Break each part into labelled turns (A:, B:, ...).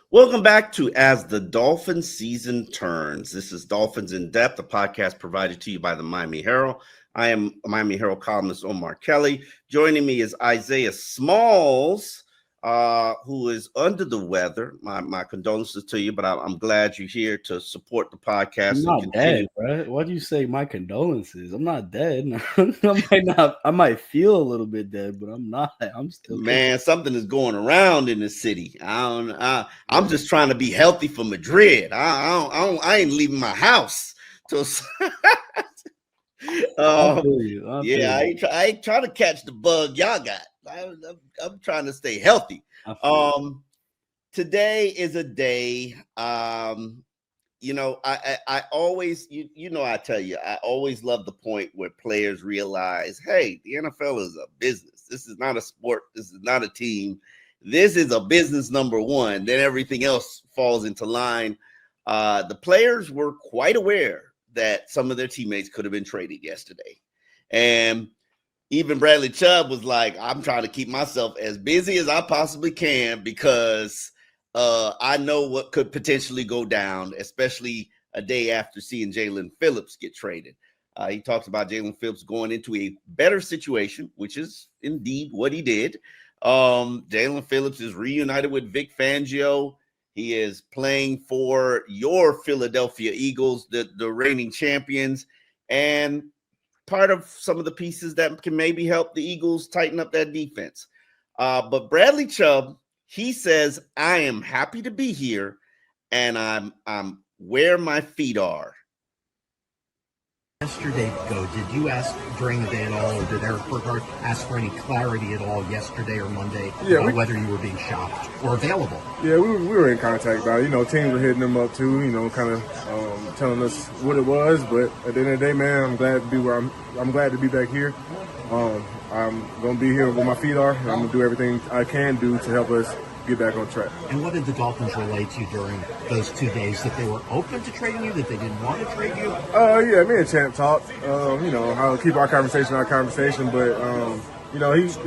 A: Welcome back to As the Dolphins Season Turns. This is Dolphins in Depth, a podcast provided to you by the Miami Herald. I am Miami Herald columnist Omar Kelly. Joining me is Isaiah Smalls, who is under the weather. My condolences to you, but I'm glad you're here to support the podcast.
B: I'm not dead, bro. Why do you say my condolences? I'm not dead. I might feel a little bit dead, but I'm not. I'm still
A: man. Something is going around in the city. I'm just trying to be healthy for Madrid. I ain't leaving my house till. I ain't trying to catch the bug y'all got. I'm trying to stay healthy. Today is a day. I always, I tell you, I always love the point where players realize, hey, the NFL is a business. This is not a sport. This is not a team. This is a business, number one. Then everything else falls into line. The players were quite aware that some of their teammates could have been traded yesterday. And even Bradley Chubb was like, I'm trying to keep myself as busy as I possibly can because I know what could potentially go down, especially a day after seeing Jaelan Phillips get traded. He talks about Jaelan Phillips going into a better situation, which is indeed what he did. Jaelan Phillips is reunited with Vic Fangio. He is playing for your Philadelphia Eagles, the reigning champions, and part of some of the pieces that can maybe help the Eagles tighten up that defense. But Bradley Chubb, he says, I am happy to be here, and I'm where my feet are.
C: Yesterday, did you ask during the day at all, or did Eric Burkhardt ask for any clarity at all yesterday or Monday about whether you were being shopped or available?
D: Yeah, we were in contact about it. Teams were hitting them up too, kind of telling us what it was. But at the end of the day, man, I'm glad to be where I'm glad to be back here. I'm going to be here where my feet are, and I'm going to do everything I can do to help us get back on track.
C: And what did the Dolphins relate to you during those 2 days? That they were open to trading you, that they didn't want to trade you?
D: Yeah, me and Champ talked. I'll keep our conversation, but he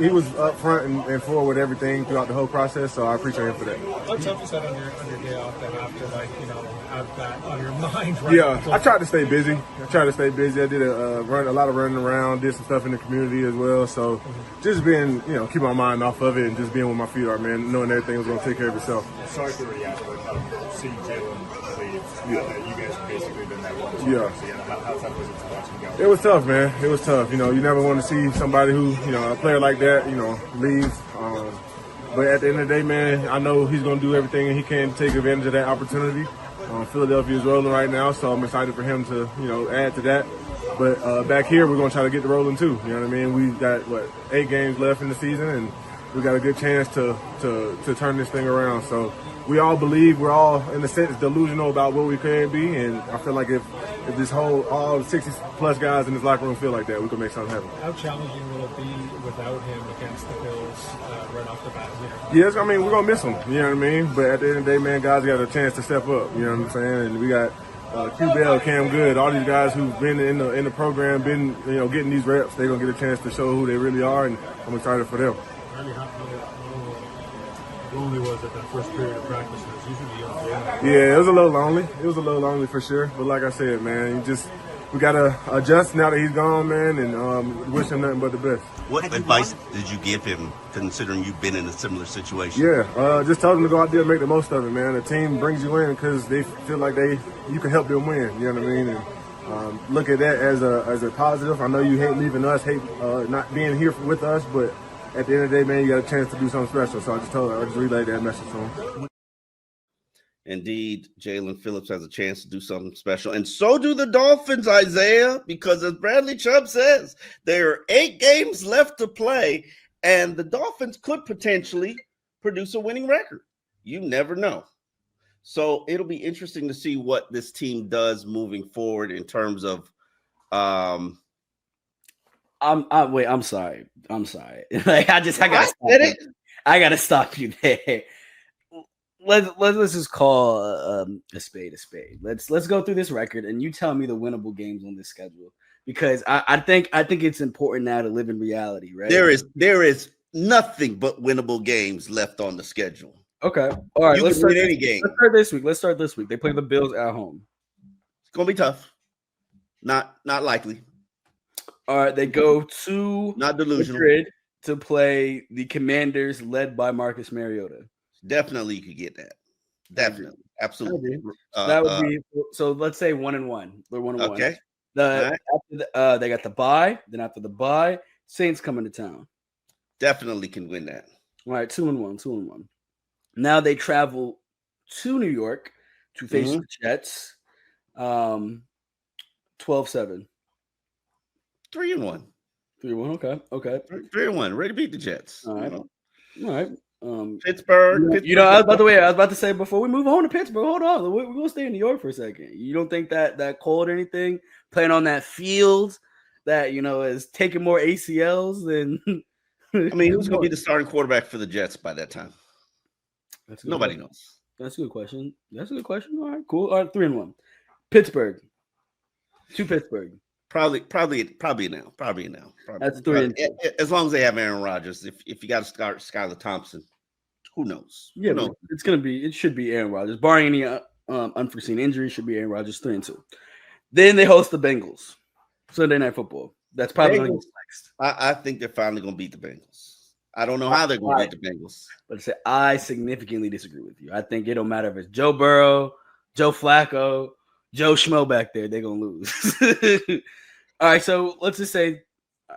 D: was upfront and forward with everything throughout the whole process, so I appreciate him for that.
E: What tough is that on your day off then after, have that on your mind, right?
D: Yeah, I tried to stay busy. I did a lot of running around, did some stuff in the community as well. So just being, keep my mind off of it and just being where my feet are, man, knowing everything was going to take care of itself.
F: Sorry for the reaction, but seeing Jaelan leave, you guys have basically been that one.
D: Yeah.
F: How tough was it to watch him go?
D: It was tough, man. It was tough. You never want to see somebody who, a player like that, leave. But at the end of the day, man, I know he's going to do everything he can to take advantage of that opportunity. Philadelphia is rolling right now, so I'm excited for him to, add to that. But back here, we're going to try to get the rolling too. You know what I mean? We've got, 8 games left in the season, and we got a good chance to turn this thing around. So we all believe, we're all, in a sense, delusional about what we can be, and I feel like if all the 60-plus guys in this locker room feel like that, we can make something happen.
E: How challenging will it be without him against the Bills right off the bat here?
D: Yes, we're going to miss him, you know what I mean? But at the end of the day, man, guys got a chance to step up, you know what I'm saying? And we got Q-Bell, Cam Good, all these guys who've been in the program, been, getting these reps, they're going to get a chance to show who they really are, and I'm excited for them.
E: How lonely was it that first period of practice? It was usually
D: Yeah, it was a little lonely for sure. But like I said, man, we got to adjust now that he's gone, man, and wish him nothing but the best.
A: What advice did you give him, considering you've been in a similar situation?
D: Yeah, just told him to go out there and make the most of it, man. The team brings you in because they feel like you can help them win, you know what I mean? And look at that as a positive. I know you hate leaving us, hate not being here with us, but at the end of the day, man, you got a chance to do something special. So I just relayed that message to him.
A: Indeed, Jaelan Phillips has a chance to do something special. And so do the Dolphins, Isaiah, because as Bradley Chubb says, there are 8 games left to play, and the Dolphins could potentially produce a winning record. You never know. So it'll be interesting to see what this team does moving forward in terms of
B: I'm sorry. I gotta stop you there. Let's just call a spade a spade. Let's go through this record, and you tell me the winnable games on this schedule, because I think it's important now to live in reality, right?
A: There is nothing but winnable games left on the schedule.
B: Okay. All right.
A: You
B: Let's
A: can
B: start
A: win any game.
B: Let's start this week. They play the Bills at home.
A: It's gonna be tough. Not likely.
B: All right. They go to
A: Not delusional.
B: Madrid to play the Commanders, led by Marcus Mariota.
A: Definitely, you could get that. Definitely, absolutely.
B: That would be so. Let's say 1-1. They're 1-1.
A: Okay.
B: They got the bye. Then after the bye, Saints coming to town.
A: Definitely can win that.
B: All right, 2-1, 2-1. Now they travel to New York to face the Jets. 12-7.
A: 3-1.
B: 3-1. Okay.
A: 3-1. Ready to beat the Jets.
B: All right.
A: All
B: right.
A: Pittsburgh.
B: By the way, I was about to say before we move on to Pittsburgh, hold on. We're going to stay in New York for a second. You don't think that cold or anything, playing on that field that, is taking more ACLs than
A: I mean, who's going to be the starting quarterback for the Jets by that time? Nobody knows.
B: That's a good question. All right, cool. All right, 3-1. Pittsburgh. To Pittsburgh.
A: Probably now.
B: That's 3.
A: As long as they have Aaron Rodgers. If you got to start Skylar Thompson, who knows?
B: Yeah, it should be Aaron Rodgers. Barring any unforeseen injury, should be Aaron Rodgers 3-2. Then they host the Bengals. Sunday Night Football. That's probably going to be next.
A: I think they're finally going to beat the Bengals. I don't know how they're going to beat the Bengals.
B: But I significantly disagree with you. I think it don't matter if it's Joe Burrow, Joe Flacco, Joe Schmo back there. They're going to lose. All right, so let's just say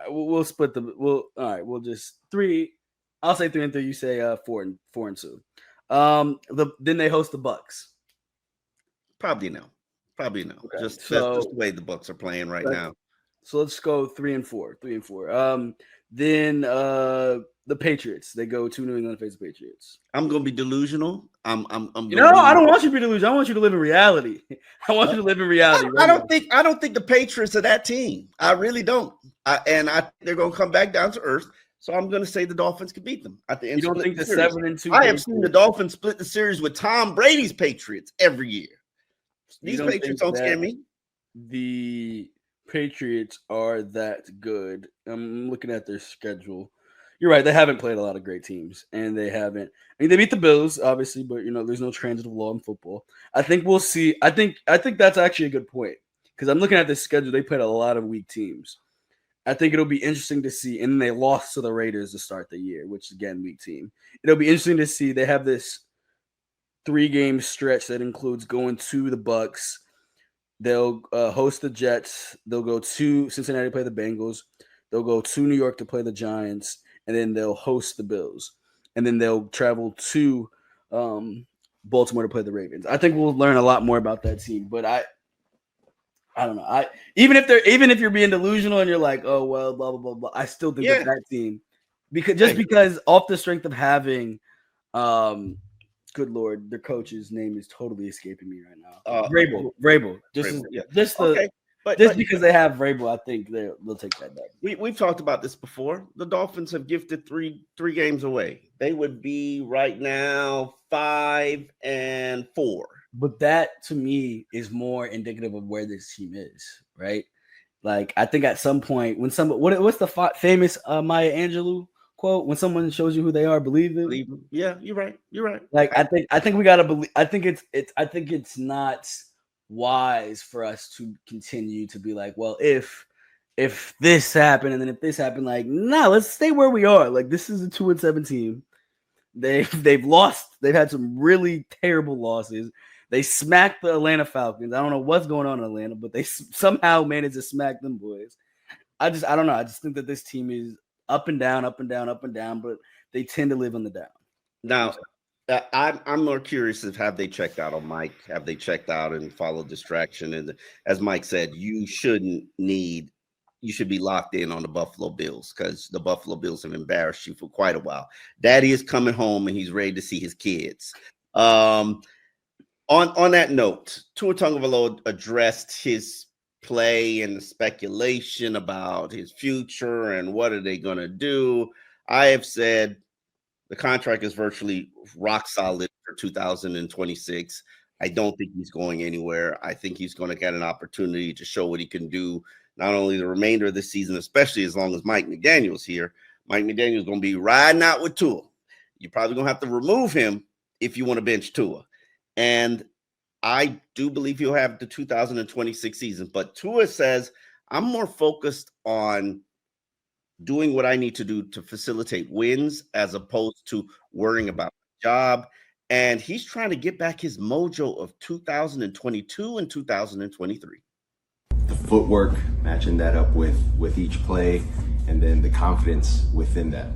B: we'll split we'll just 3. I'll say 3-3. You say 4-2. Then they host the Bucks.
A: Probably no. Okay. Just the way the Bucks are playing right now.
B: So let's go 3-4. 3-4. Then the Patriots. They go to New England to face the Patriots.
A: I'm gonna be delusional. I don't
B: want you to be delusional. I want you to live in reality. I don't
A: think the Patriots are that team. I really don't. I think they're gonna come back down to earth. So I'm gonna say the Dolphins can beat them at the end.
B: You don't think the 7-2?
A: I have seen the Dolphins split the series with Tom Brady's Patriots every year. These Patriots don't scare me.
B: The Patriots are that good. I'm looking at their schedule. You're right. They haven't played a lot of great teams, and they haven't. I mean, they beat the Bills, obviously, but there's no transitive law in football. I think we'll see. I think that's actually a good point because I'm looking at the schedule. They played a lot of weak teams. I think it'll be interesting to see. And they lost to the Raiders to start the year, which again, weak team. It'll be interesting to see. They have this 3-game stretch that includes going to the Bucks. They'll host the Jets. They'll go to Cincinnati to play the Bengals. They'll go to New York to play the Giants. And then they'll host the Bills. And then they'll travel to Baltimore to play the Ravens. I think we'll learn a lot more about that team. But I don't know. Even if you're being delusional and you're like, oh well, blah blah blah blah, I still think that team because off the strength of having good Lord, their coach's name is totally escaping me right now. Vrabel. Because they have Vrabel, I think they'll take that back.
A: We've talked about this before. The Dolphins have gifted three games away. They would be right now 5-4.
B: But that to me is more indicative of where this team is, right? Like I think at some point when what's the famous Maya Angelou quote? When someone shows you who they are, believe them.
A: Yeah, you're right.
B: Like I think we gotta believe. I think it's not wise for us to continue to be like, well, if this happened and then if this happened, like, no, let's stay where we are. Like this is a 2-7 team. They've lost. They've had some really terrible losses. They smacked the Atlanta Falcons. I don't know what's going on in Atlanta, but they somehow managed to smack them boys. I don't know. I just think that this team is up and down, but they tend to live on the down.
A: Now, I'm more curious of have they checked out on Mike? Have they checked out and followed distraction? And as Mike said, you should be locked in on the Buffalo Bills because the Buffalo Bills have embarrassed you for quite a while. Daddy is coming home and he's ready to see his kids. On that note, Tua Tagovailoa addressed his play and the speculation about his future and what are they going to do. I have said the contract is virtually rock solid for 2026. I don't think he's going anywhere. I think he's going to get an opportunity to show what he can do, not only the remainder of the season, especially as long as Mike McDaniel's here. Mike McDaniel's going to be riding out with Tua. You're probably going to have to remove him if you want to bench Tua. And I do believe he'll have the 2026 season. But Tua says, I'm more focused on doing what I need to do to facilitate wins as opposed to worrying about my job. And he's trying to get back his mojo of 2022 and 2023.
G: The footwork, matching that up with each play, and then the confidence within that.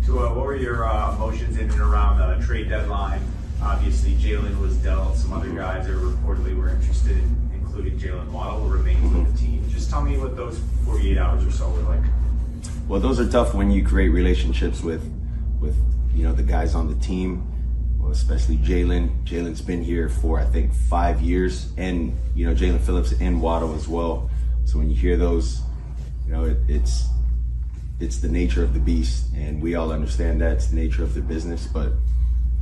H: Tua, what were your emotions in and around the trade deadline? Obviously, Jaelan was dealt. Some other guys that reportedly were interested, including Jalen Waddle, will remain with the team. Just tell me what those 48 hours or so were like.
G: Well, those are tough when you create relationships with the guys on the team. Well, especially Jaelan. Jalen's been here for I think 5 years, and Jaelan Phillips and Waddle as well. So when you hear those, it's the nature of the beast, and we all understand that it's the nature of the business. But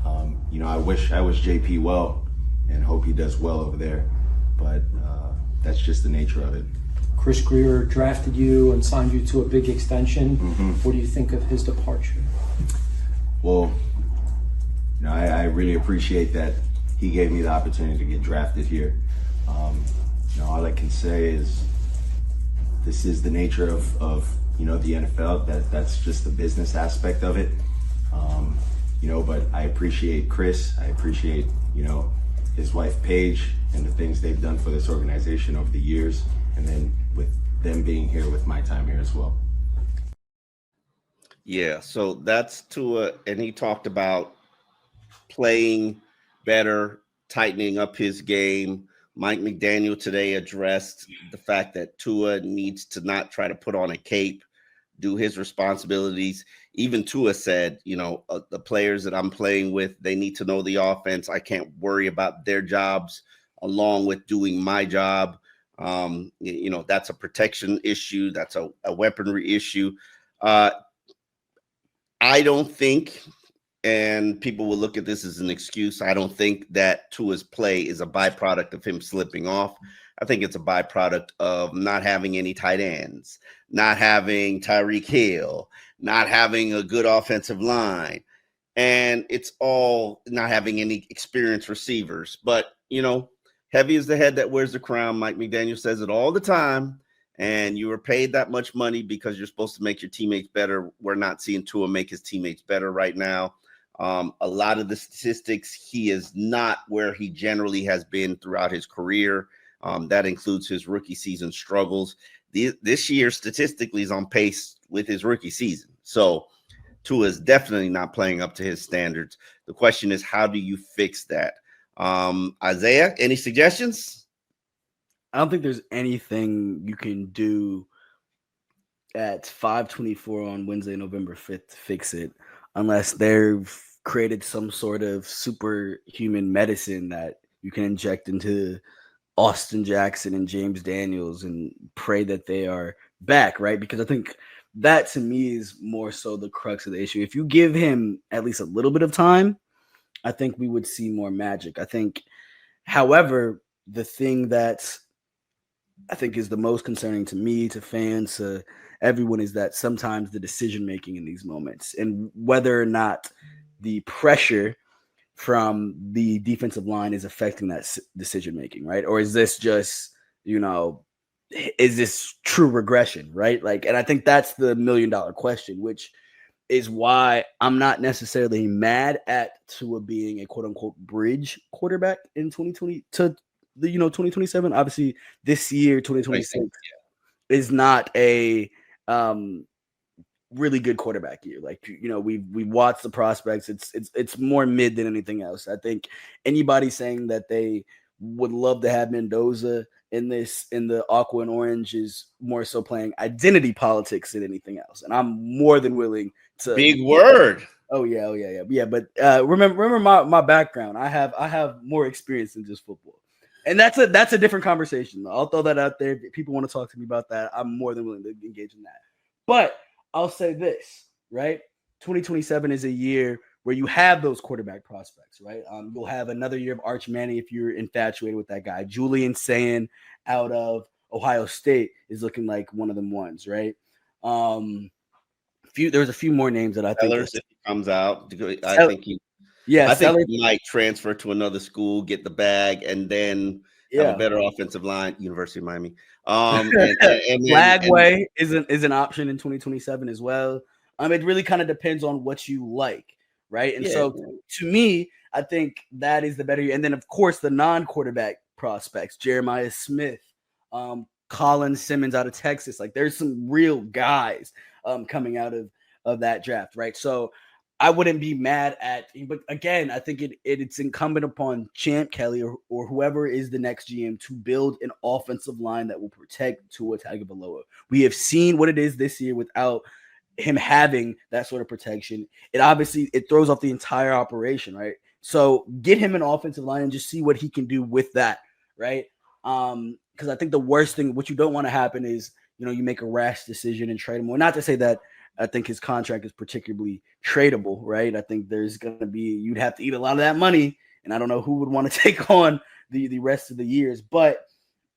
G: I wish JP well, and hope he does well over there. But that's just the nature of it.
I: Chris Greer drafted you and signed you to a big extension.
G: Mm-hmm.
I: What do you think of his departure?
G: Well, I really appreciate that he gave me the opportunity to get drafted here. All I can say is this is the nature of the NFL. That's just the business aspect of it. But I appreciate Chris. I appreciate his wife Paige and the things they've done for this organization over the years, and then with them being here with my time here as well.
A: Yeah, so that's Tua, and he talked about playing better, tightening up his game. Mike McDaniel today addressed the fact that Tua needs to not try to put on a cape, do his responsibilities. Even Tua said, the players that I'm playing with, they need to know the offense. I can't worry about their jobs along with doing my job. That's a protection issue. That's a weaponry issue. I don't think, and people will look at this as an excuse, I don't think that Tua's play is a byproduct of him slipping off. I think it's a byproduct of not having any tight ends, not having Tyreek Hill, not having a good offensive line, and it's all not having any experienced receivers. But, heavy is the head that wears the crown. Mike McDaniel says it all the time. And you were paid that much money because you're supposed to make your teammates better. We're not seeing Tua make his teammates better right now. A lot of the statistics, he is not where he generally has been throughout his career. That includes his rookie season struggles. This year, statistically, is on pace with his rookie season. So Tua is definitely not playing up to his standards. The question is, how do you fix that? Isaiah, any suggestions?
B: I don't think there's anything you can do at 5:24 on Wednesday, November 5th to fix it, unless they've created some sort of superhuman medicine that you can inject into Austin Jackson and James Daniels and pray that they are back, right? Because I think that to me is more so the crux of the issue. If you give him at least a little bit of time, I think we would see more magic. I think, however, the thing that I think is the most concerning to me, to fans, to everyone, is that sometimes the decision-making in these moments, and whether or not the pressure from the defensive line is affecting that decision-making, right? Or is this just, is this true regression, right? And I think that's the million-dollar question, which is why I'm not necessarily mad at Tua being a quote-unquote bridge quarterback in 2020 to 2027. Obviously, this year, 2026, is not a really good quarterback year. We watched the prospects. It's more mid than anything else. I think anybody saying that they would love to have Mendoza in the aqua and orange is more so playing identity politics than anything else. And I'm more than willing to.
A: Big word.
B: Oh yeah. But remember my background. I have more experience than just football. And that's a different conversation. I'll throw that out there. If people want to talk to me about that, I'm more than willing to engage in that. But I'll say this, right? 2027 is a year where you have those quarterback prospects, right? You'll have another year of Arch Manning if you're infatuated with that guy. Julian Sayin out of Ohio State is looking like one of them ones, right? There's a few more names that I think
A: if he comes out. I think he
B: Yeah,
A: I think
B: Sellers.
A: he might transfer to another school, get the bag, and then have a
B: Yeah,
A: better offensive line. University of Miami. And then
B: Lagway is an option in 2027 as well. It really kind of depends on what you like, right? And
A: yeah,
B: so to me, I think that is the better. And then of course the non-quarterback prospects, Jeremiah Smith, Colin Simmons out of Texas. Like there's some real guys coming out of that draft, right? So I wouldn't be mad at, but again, I think it's incumbent upon Champ Kelly or whoever is the next GM to build an offensive line that will protect Tua Tagovailoa. We have seen what it is this year without him having that sort of protection. It throws off the entire operation, right? So get him an offensive line and just see what he can do with that, right? Because I think the worst thing, what you don't want to happen is, you make a rash decision and trade him. Well, not to say that I think his contract is particularly tradable, right? I think you'd have to eat a lot of that money, and I don't know who would want to take on the rest of the years. But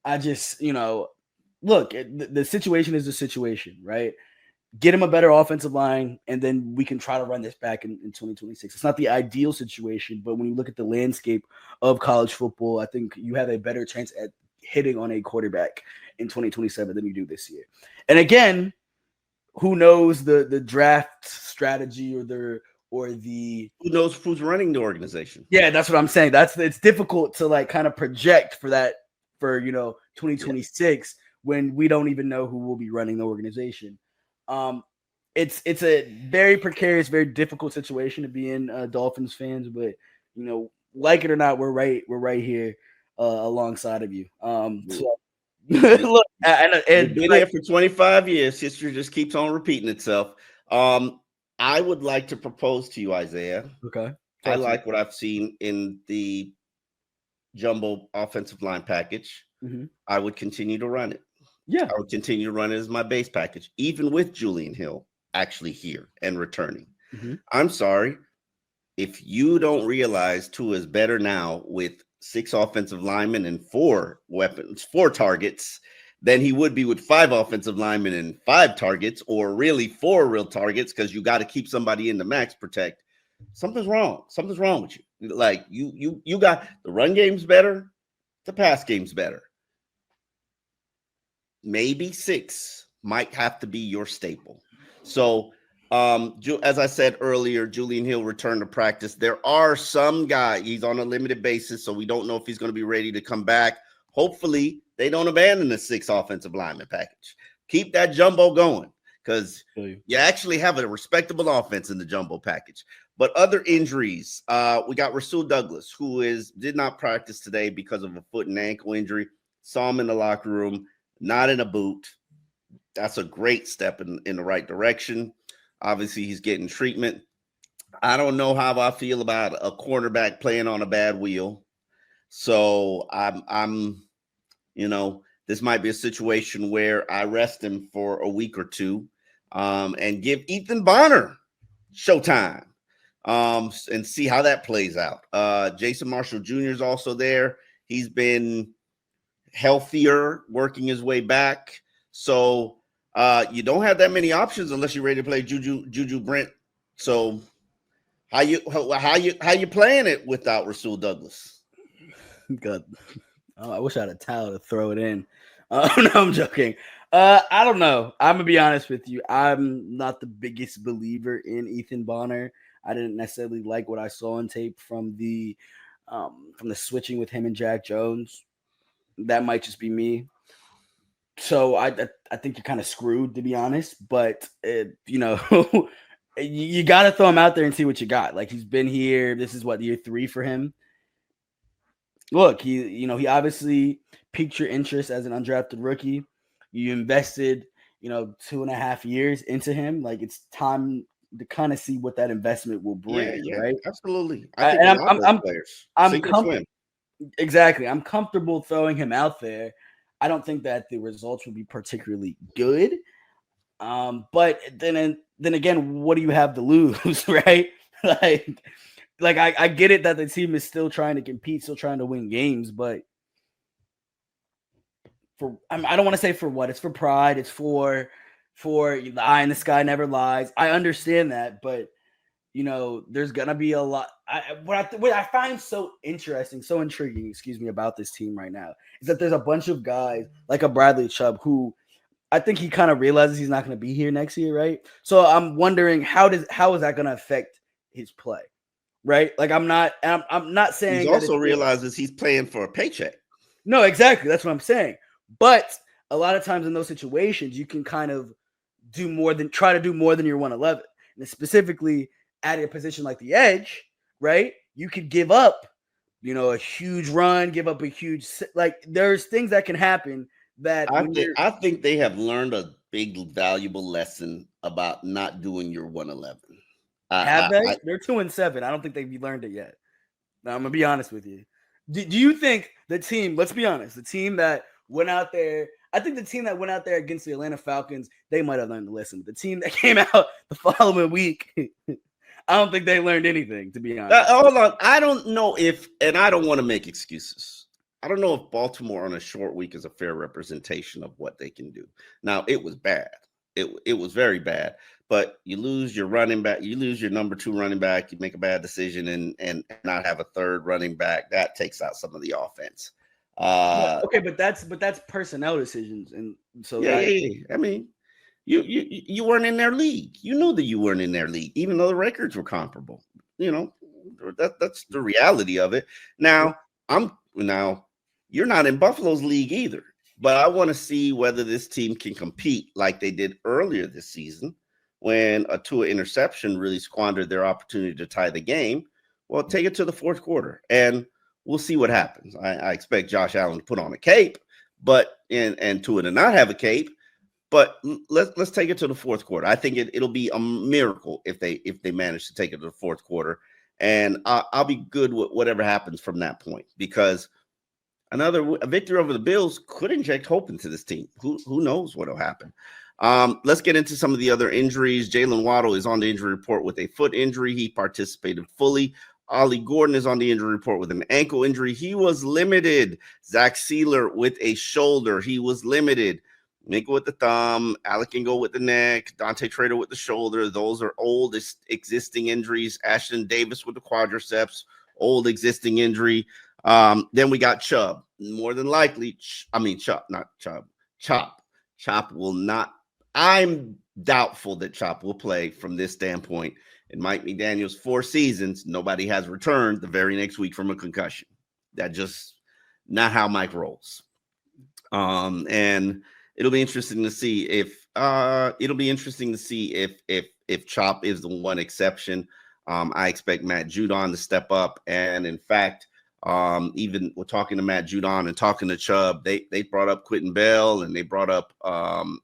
B: I just, look, the situation is the situation, right? Get him a better offensive line, and then we can try to run this back in 2026. It's not the ideal situation, but when you look at the landscape of college football, I think you have a better chance at hitting on a quarterback in 2027 than you do this year. And again, who knows the draft strategy or the
A: who knows who's running the organization?
B: Yeah, that's what I'm saying. It's difficult to like kind of project for 2026 when we don't even know who will be running the organization. It's a very precarious, very difficult situation to be in, Dolphins fans, but like it or not, we're right here alongside of you. So look,
A: We've been here for 25 years. History just keeps on repeating itself. I would like to propose to you, Isaiah.
B: Okay.
A: I like what I've seen in the jumbo offensive line package.
B: Mm-hmm.
A: I would continue to run it.
B: Yeah.
A: I would continue to run it as my base package, even with Julian Hill actually here and returning.
B: Mm-hmm.
A: I'm sorry. If you don't realize Tua is better now with 6 offensive linemen and 4 targets than he would be with 5 offensive linemen and 5 targets, or really 4 real targets, because you got to keep somebody in the max protect. Something's wrong. Something's wrong with you. Like you got the run game's better, the pass game's better. Maybe 6 might have to be your staple. So as I said earlier, Julian Hill returned to practice. There are some guys, he's on a limited basis, so we don't know if he's going to be ready to come back. Hopefully, they don't abandon the 6 offensive lineman package. Keep that jumbo going, because you actually have a respectable offense in the jumbo package. But other injuries, we got Rasul Douglas, who did not practice today because of a foot and ankle injury. Saw him in the locker room, not in a boot. That's a great step in the right direction. Obviously, he's getting treatment. I don't know how I feel about a cornerback playing on a bad wheel. So I'm this might be a situation where I rest him for a week or two, and give Ethan Bonner showtime, and see how that plays out. Jason Marshall Jr. is also there. He's been healthier, working his way back. So you don't have that many options unless you're ready to play Juju Brent. So how you playing it without Rasul Douglas?
B: God, I wish I had a towel to throw it in. No, I'm joking. I don't know. I'm gonna be honest with you. I'm not the biggest believer in Ethan Bonner. I didn't necessarily like what I saw on tape from the switching with him and Jack Jones. That might just be me. So I think you're kind of screwed, to be honest. But you got to throw him out there and see what you got. Like, he's been here. This is what, year 3 for him. Look, he obviously piqued your interest as an undrafted rookie. You invested, 2.5 years into him. Like, it's time to kind of see what that investment will bring.
A: Yeah,
B: right?
A: Absolutely. I think players.
B: Exactly. I'm comfortable throwing him out there. I don't think that the results would be particularly good. But then again, what do you have to lose, right? Like I get it that the team is still trying to compete, still trying to win games, but I don't want to say for what. It's for pride. It's for the eye in the sky never lies. I understand that, but there's gonna be a lot. What I find so interesting, so intriguing, about this team right now is that there's a bunch of guys like a Bradley Chubb who I think he kind of realizes he's not going to be here next year, right? So I'm wondering how is that going to affect his play, right? Like I'm not saying
A: he also realizes he's playing for a paycheck.
B: No, exactly. That's what I'm saying. But a lot of times in those situations, you can kind of try to do more than your 111, and specifically at a position like the edge, right? You could give up, a huge run, give up a huge there's things that can happen that
A: I think they have learned a big valuable lesson about not doing your 111.
B: Have they? They're 2-7. I don't think they've learned it yet. Now, I'm gonna be honest with you. Do you think the team? Let's be honest. The team that went out there. I think the team that went out there against the Atlanta Falcons, they might have learned the lesson. The team that came out the following week, I don't think they learned anything, to be honest.
A: Hold on. I don't know and I don't want to make excuses. I don't know if Baltimore on a short week is a fair representation of what they can do. Now, it was bad. It was very bad. But you lose your running back, you lose your number 2 running back, you make a bad decision and not have a third running back. That takes out some of the offense.
B: Okay, but that's personnel decisions, and so
A: yeah. I mean, you weren't in their league. You knew that you weren't in their league, even though the records were comparable. That's the reality of it. Now you're not in Buffalo's league either, but I want to see whether this team can compete like they did earlier this season when a Tua interception really squandered their opportunity to tie the game. Well, take it to the fourth quarter, and we'll see what happens. I expect Josh Allen to put on a cape, but and Tua to not have a cape. But let's take it to the fourth quarter. I think it'll be a miracle if they manage to take it to the fourth quarter, and I'll be good with whatever happens from that point, because a victory over the Bills could inject hope into this team. Who knows what'll happen? Let's get into some of the other injuries. Jalen Waddle is on the injury report with a foot injury. He participated fully. Ollie Gordon is on the injury report with an ankle injury. He was limited. Zach Sealer with a shoulder. He was limited. Minka with the thumb. Alec can go with the neck. Dante Trader with the shoulder. Those are old existing injuries. Ashton Davis with the quadriceps. Old existing injury. Then we got Chubb. More than likely, Chubb, not Chubb. Chop will not. I'm doubtful that Chop will play from this standpoint. In Mike McDaniel's 4 seasons, nobody has returned the very next week from a concussion. That just not how Mike rolls. And it'll be interesting to see if Chop is the one exception. I expect Matt Judon to step up, and in fact, even we're talking to Matt Judon and talking to Chubb, they brought up Quentin Bell and they brought up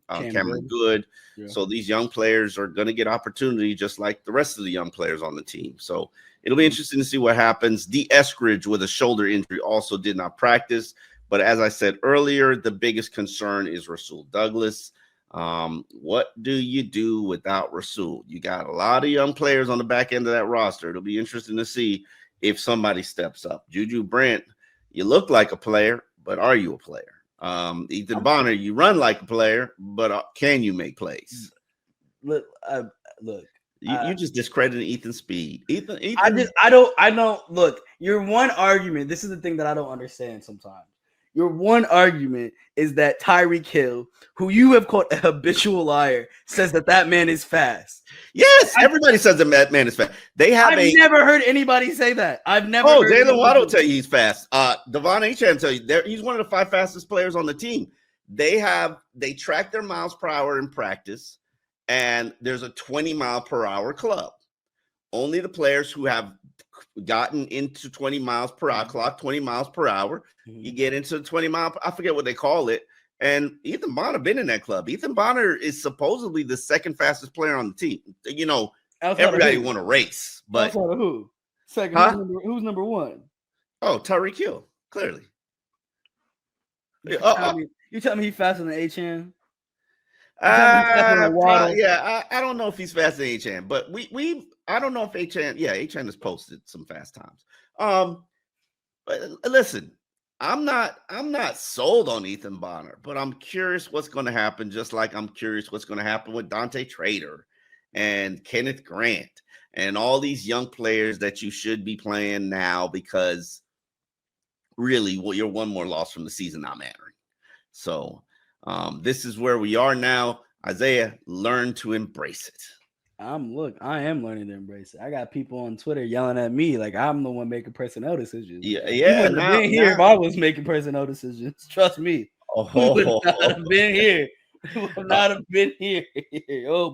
A: Cameron Good. Yeah. So these young players are going to get opportunity just like the rest of the young players on the team. So it'll be interesting to see what happens. D. Eskridge with a shoulder injury also did not practice. But as I said earlier, the biggest concern is Rasul Douglas. What do you do without Rasul? You got a lot of young players on the back end of that roster. It'll be interesting to see if somebody steps up. Juju Brent, you look like a player, but are you a player? Ethan Bonner, you run like a player, but can you make plays?
B: Look,
A: you just discredited Ethan's speed. Ethan.
B: I don't look. Your one argument. This is the thing that I don't understand sometimes. Your one argument is that Tyreek Hill, who you have called a habitual liar, says that man is fast.
A: Yes, everybody says that man is fast. I've
B: never heard anybody say that. I've never.
A: Oh, Jalen Waddle will tell you he's fast. Devon Achane tell you he's one of the 5 fastest players on the team. They track their miles per hour in practice, and there's a 20-mile-per-hour club. Only the players who have gotten into 20 miles per hour, clock 20 miles per hour, you get into the 20 mile, I forget what they call it. And Ethan Bonner been in that club. Ethan Bonner is supposedly the second fastest player on the team. Everybody want to race, but
B: outside of who? Second, who's number 1?
A: Oh, Tyreek Hill, clearly.
B: You tell me he's faster than Achane?
A: I don't know if he's faster than Achane, but I don't know if Achane has posted some fast times. But listen, I'm not sold on Ethan Bonner, but I'm curious what's going to happen, just like I'm curious what's going to happen with Dante Trader and Kenneth Grant and all these young players that you should be playing now, because really, well, you're one more loss from the season not mattering. So this is where we are now. Isaiah, learn to embrace it.
B: I am learning to embrace it. I got people on Twitter yelling at me like I'm the one making personnel decisions.
A: Yeah.
B: You wouldn't have been here if I was making personnel decisions. Trust me.
A: Oh,
B: would not have been here. Would not have been here. Oh,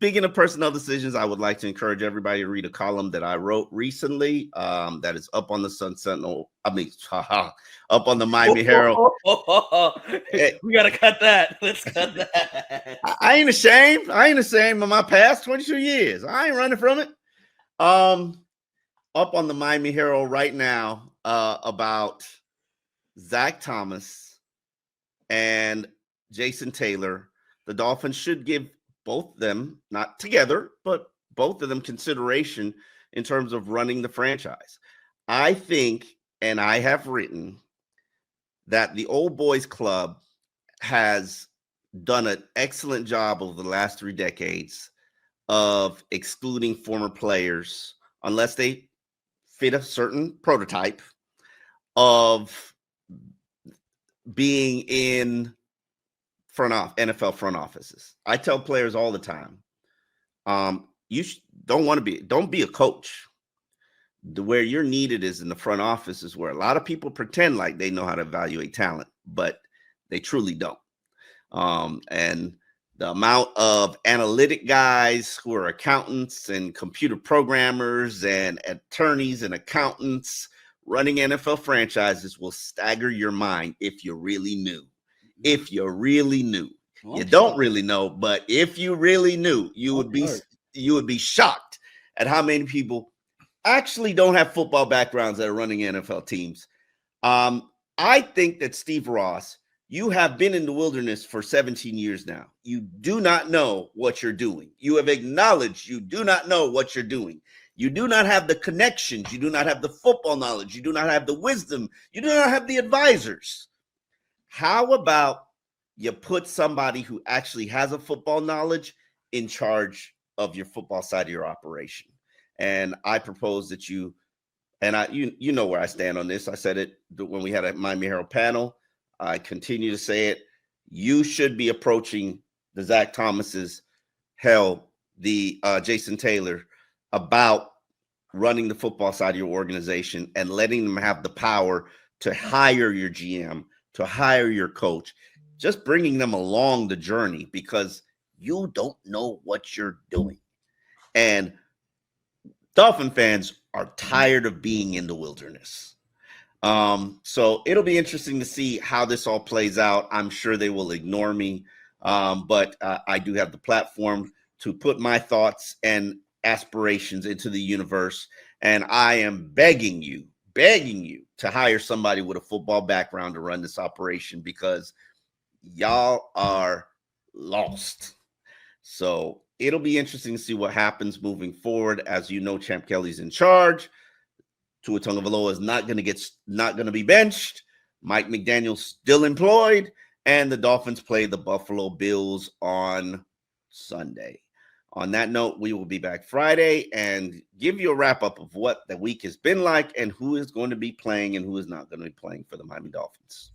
A: Speaking of personnel decisions, I would like to encourage everybody to read a column that I wrote recently. That is up on the Sun Sentinel. Up on the Miami Herald.
B: We gotta cut that. Let's cut that.
A: I ain't ashamed. Of my past 22 years. I ain't running from it. Up on the Miami Herald right now about Zach Thomas and Jason Taylor. The Dolphins should give both of them, not together, but both of them consideration in terms of running the franchise. I think, and I have written, that the Old Boys Club has done an excellent job over the last 3 decades of excluding former players unless they fit a certain prototype of being in NFL front offices. I tell players all the time, don't be a coach. Where you're needed is in the front office, is where a lot of people pretend like they know how to evaluate talent, but they truly don't. And the amount of analytic guys who are accountants and computer programmers and attorneys and accountants running NFL franchises will stagger your mind if you really knew. If you really knew. You don't really know, but if you really knew, you would be shocked at how many people actually don't have football backgrounds that are running NFL teams. I think that Steve Ross, you have been in the wilderness for 17 years now. You do not know what you're doing. You have acknowledged you do not know what you're doing. You do not have the connections. You do not have the football knowledge. You do not have the wisdom. You do not have the advisors. How about you put somebody who actually has a football knowledge in charge of your football side of your operation? And I propose that you know where I stand on this. I said it when we had a Miami Herald panel. I continue to say it. You should be approaching the Zach Thomases, the Jason Taylor, about running the football side of your organization and letting them have the power to hire your GM, to hire your coach, just bringing them along the journey, because you don't know what you're doing. And Dolphin fans are tired of being in the wilderness. So it'll be interesting to see how this all plays out. I'm sure they will ignore me, but I do have the platform to put my thoughts and aspirations into the universe. And I am begging you to hire somebody with a football background to run this operation, because y'all are lost. So it'll be interesting to see what happens moving forward. As you know, Champ Kelly's in charge. Tua Tagovailoa is not going to be benched. Mike McDaniel's still employed, and the Dolphins play the Buffalo Bills on Sunday. On that note, we will be back Friday and give you a wrap-up of what the week has been like and who is going to be playing and who is not going to be playing for the Miami Dolphins.